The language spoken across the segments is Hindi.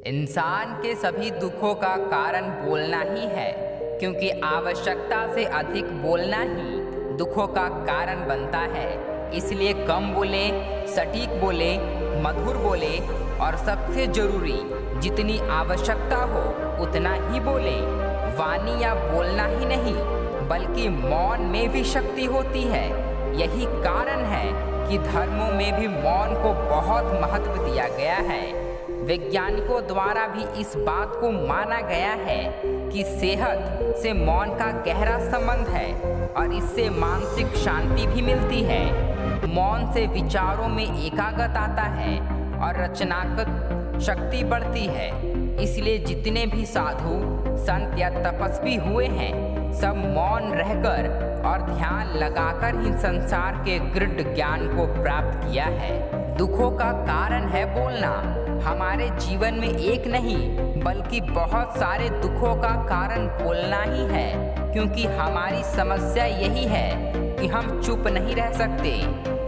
इंसान के सभी दुखों का कारण बोलना ही है, क्योंकि आवश्यकता से अधिक बोलना ही दुखों का कारण बनता है। इसलिए कम बोले, सटीक बोले, मधुर बोले और सबसे जरूरी जितनी आवश्यकता हो उतना ही बोले। वाणी या बोलना ही नहीं बल्कि मौन में भी शक्ति होती है। यही कारण है कि धर्मों में भी मौन को बहुत महत्व दिया गया है। वैज्ञानिकों द्वारा भी इस बात को माना गया है कि सेहत से मौन का गहरा संबंध है और इससे मानसिक शांति भी मिलती है। मौन से विचारों में एकाग्रता आता है और रचनात्मक शक्ति बढ़ती है। इसलिए जितने भी साधु, संत या तपस्वी हुए हैं सब मौन रहकर और ध्यान लगाकर ही संसार के गूढ़ ज्ञान को प्राप्त किया है। दुखों का कारण है बोलना। हमारे जीवन में एक नहीं बल्कि बहुत सारे दुखों का कारण बोलना ही है, क्योंकि हमारी समस्या यही है कि हम चुप नहीं रह सकते,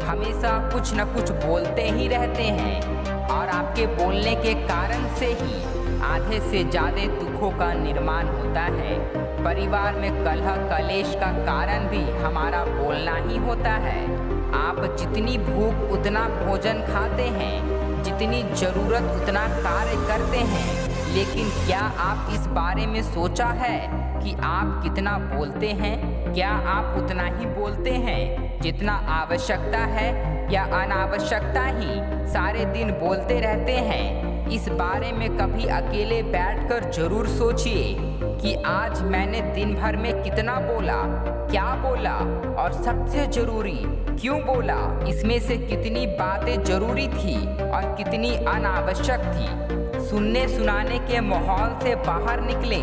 हमेशा कुछ न कुछ बोलते ही रहते हैं और आपके बोलने के कारण से ही आधे से ज़्यादा दुखों का निर्माण होता है। परिवार में कलह कलेश का कारण भी हमारा बोलना ही होता है। आप जितनी भूख उतना भोजन खाते हैं, जितनी ज़रूरत उतना कार्य करते हैं, लेकिन क्या आप इस बारे में सोचा है कि आप कितना बोलते हैं? क्या आप उतना ही बोलते हैं जितना आवश्यकता है, या अनावश्यकता ही सारे दिन बोलते रहते हैं? इस बारे में कभी अकेले बैठकर जरूर सोचिए कि आज मैंने दिन भर में कितना बोला, क्या बोला और सबसे जरूरी क्यों बोला। इसमें से कितनी बातें जरूरी थी और कितनी अनावश्यक थी। सुनने सुनाने के माहौल से बाहर निकले।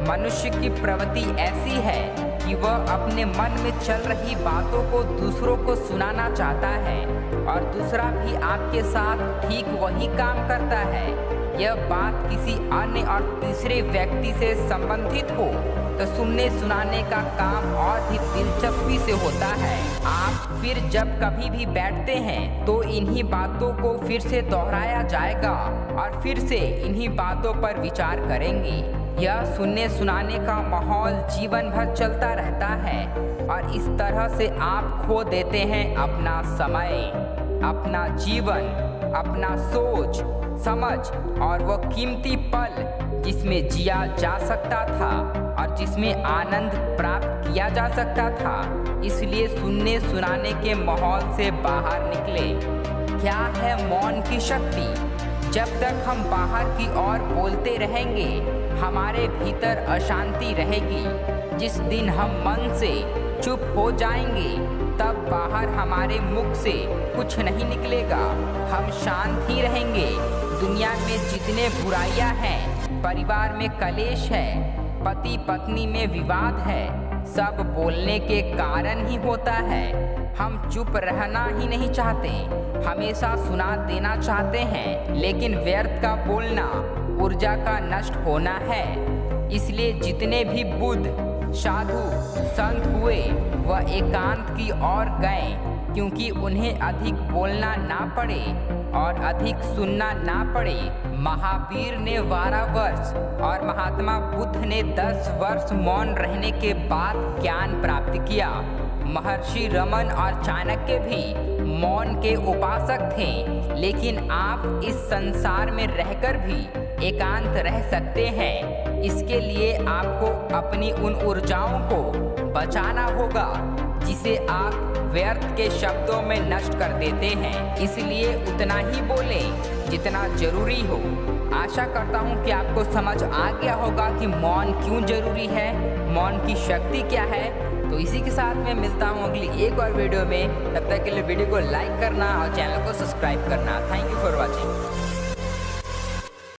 मनुष्य की प्रवृत्ति ऐसी है कि वह अपने मन में चल रही बातों को दूसरों को सुनाना चाहता है और दूसरा भी आपके साथ ठीक वही काम करता है। यह बात किसी अन्य और तीसरे व्यक्ति से संबंधित हो तो सुनने सुनाने का काम और भी दिलचस्पी से होता है। आप फिर जब कभी भी बैठते हैं तो इन्हीं बातों को फिर से दोहराया जाएगा और फिर से इन्हीं बातों पर विचार करेंगे। यह सुनने सुनाने का माहौल जीवन भर चलता रहता है और इस तरह से आप खो देते हैं अपना समय, अपना जीवन, अपना सोच समझ और वह कीमती पल जिसमें जिया जा सकता था और जिसमें आनंद प्राप्त किया जा सकता था। इसलिए सुनने सुनाने के माहौल से बाहर निकले। क्या है मौन की शक्ति? जब तक हम बाहर की ओर बोलते रहेंगे हमारे भीतर अशांति रहेगी। जिस दिन हम मन से चुप हो जाएंगे तब बाहर हमारे मुख से कुछ नहीं निकलेगा। हम शांत ही रहेंगे। दुनिया में जितने बुराइयां हैं, परिवार में कलेश है, पति पत्नी में विवाद है, सब बोलने के कारण ही होता है। हम चुप रहना ही नहीं चाहते, हमेशा सुना देना चाहते हैं, लेकिन व्यर्थ का बोलना ऊर्जा का नष्ट होना है। इसलिए जितने भी बुद्ध, साधु, संत हुए वह एकांत की ओर गए, क्योंकि उन्हें अधिक बोलना ना पड़े और अधिक सुनना ना पड़े। महावीर ने 12 वर्ष और महात्मा बुद्ध ने 10 वर्ष मौन रहने के बाद ज्ञान प्राप्त किया। महर्षि रमन और चाणक्य भी मौन के उपासक थे, लेकिन आप इस संसार में रहकर भी एकांत रह सकते हैं। इसके लिए आपको अपनी उन ऊर्जाओं को बचाना होगा जिसे आप व्यर्थ के शब्दों में नष्ट कर देते हैं। इसलिए उतना ही बोले जितना जरूरी हो। आशा करता हूँ कि आपको समझ आ गया होगा कि मौन क्यों जरूरी है, मौन की शक्ति क्या है। तो इसी के साथ मैं मिलता हूँ अगली एक और वीडियो में। तब तक के लिए वीडियो को लाइक करना और चैनल को सब्सक्राइब करना। Thank you for watching.